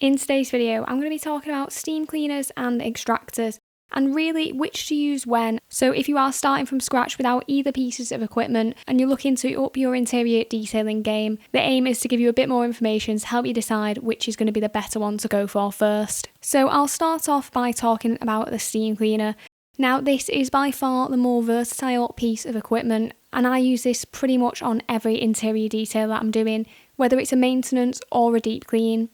In today's video, I'm going to be talking about steam cleaners and extractors, and really which to use when. So if you are starting from scratch without either pieces of equipment and you're looking to up your interior detailing game, the aim is to give you a bit more information to help you decide which is going to be the better one to go for first. So I'll start off by talking about the steam cleaner. Now this is by far the more versatile piece of equipment, and I use this pretty much on every interior detail that I'm doing, whether it's a maintenance or a deep clean.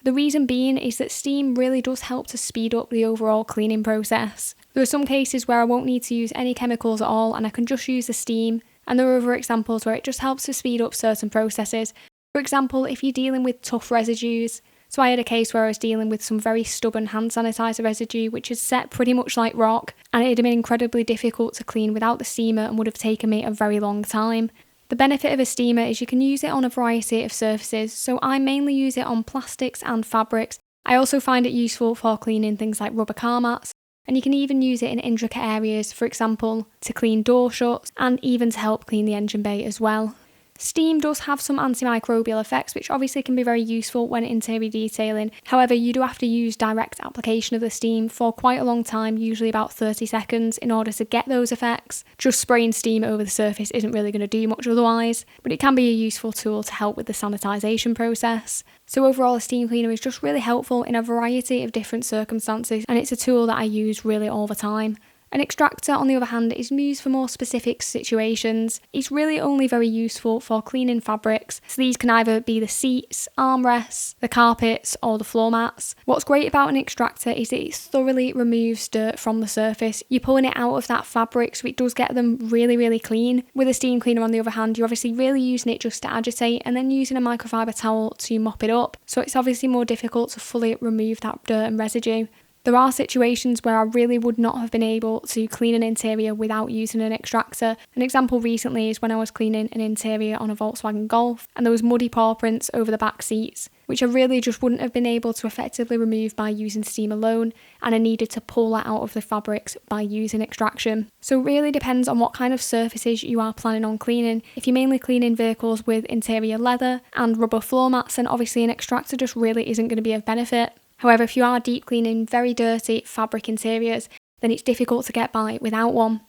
The reason being is that steam really does help to speed up the overall cleaning process. There are some cases where I won't need to use any chemicals at all and I can just use the steam, and there are other examples where it just helps to speed up certain processes. For example, if you're dealing with tough residues. So I had a case where I was dealing with some very stubborn hand sanitizer residue which is set pretty much like rock, and it had been incredibly difficult to clean without the steamer and would have taken me a very long time. The benefit of a steamer is you can use it on a variety of surfaces, so I mainly use it on plastics and fabrics. I also find it useful for cleaning things like rubber car mats, and you can even use it in intricate areas, for example, to clean door shuts and even to help clean the engine bay as well. Steam does have some antimicrobial effects which obviously can be very useful when interior detailing. However, you do have to use direct application of the steam for quite a long time, usually about 30 seconds, in order to get those effects. Just spraying steam over the surface isn't really going to do much otherwise, but it can be a useful tool to help with the sanitisation process. So overall, a steam cleaner is just really helpful in a variety of different circumstances, and it's a tool that I use really all the time. An extractor, on the other hand, is used for more specific situations. It's really only very useful for cleaning fabrics, so these can either be the seats, armrests, the carpets or the floor mats. What's great about an extractor is that it thoroughly removes dirt from the surface. You're pulling it out of that fabric, so it does get them really clean. With a steam cleaner, on the other hand, you're obviously really using it just to agitate and then using a microfiber towel to mop it up, so it's obviously more difficult to fully remove that dirt and residue. There are situations where I really would not have been able to clean an interior without using an extractor. An example recently is when I was cleaning an interior on a Volkswagen Golf and there was muddy paw prints over the back seats, which I really just wouldn't have been able to effectively remove by using steam alone, and I needed to pull that out of the fabrics by using extraction. So it really depends on what kind of surfaces you are planning on cleaning. If you're mainly cleaning vehicles with interior leather and rubber floor mats, then obviously an extractor just really isn't going to be of benefit. However, if you are deep cleaning very dirty fabric interiors, then it's difficult to get by without one.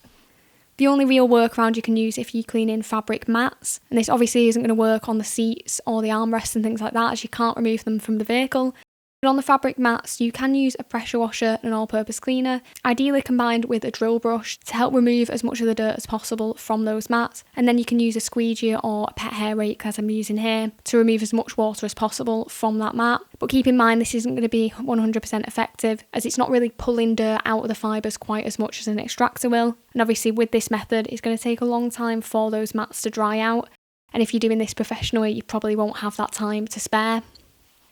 The only real workaround you can use if you're cleaning fabric mats, and this obviously isn't going to work on the seats or the armrests and things like that as you can't remove them from the vehicle, but on the fabric mats you can use a pressure washer and an all-purpose cleaner, ideally combined with a drill brush to help remove as much of the dirt as possible from those mats, and then you can use a squeegee or a pet hair rake, as I'm using here, to remove as much water as possible from that mat. But keep in mind this isn't going to be 100% effective, as it's not really pulling dirt out of the fibres quite as much as an extractor will, and obviously with this method it's going to take a long time for those mats to dry out, and if you're doing this professionally you probably won't have that time to spare.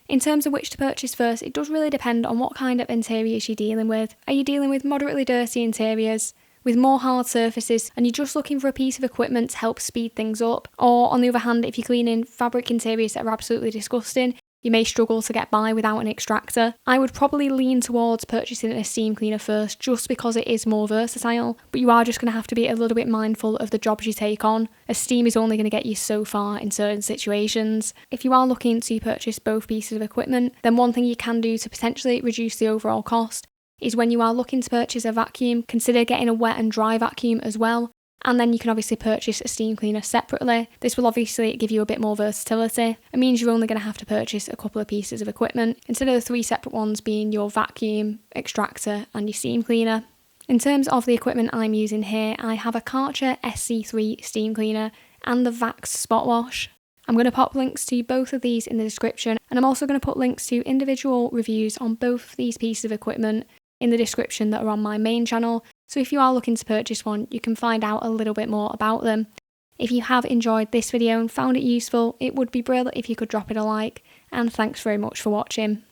In terms of which to purchase first, it does really depend on what kind of interiors you're dealing with. Are you dealing with moderately dirty interiors with more hard surfaces and you're just looking for a piece of equipment to help speed things up? Or on the other hand, if you're cleaning fabric interiors that are absolutely disgusting, you may struggle to get by without an extractor. I would probably lean towards purchasing a steam cleaner first just because it is more versatile, but you are just going to have to be a little bit mindful of the jobs you take on, as steam is only going to get you so far in certain situations. If you are looking to purchase both pieces of equipment, then one thing you can do to potentially reduce the overall cost is when you are looking to purchase a vacuum, consider getting a wet and dry vacuum as well. And then you can obviously purchase a steam cleaner separately. This will obviously give you a bit more versatility. It means you're only going to have to purchase a couple of pieces of equipment instead of the 3 separate ones being your vacuum, extractor and your steam cleaner. In terms of the equipment I'm using here, I have a Karcher SC3 steam cleaner and the Vax Spot Wash. I'm going to pop links to both of these in the description, and I'm also going to put links to individual reviews on both these pieces of equipment in the description that are on my main channel, so if you are looking to purchase one you can find out a little bit more about them. If you have enjoyed this video and found it useful, it would be brilliant if you could drop it a like, and thanks very much for watching.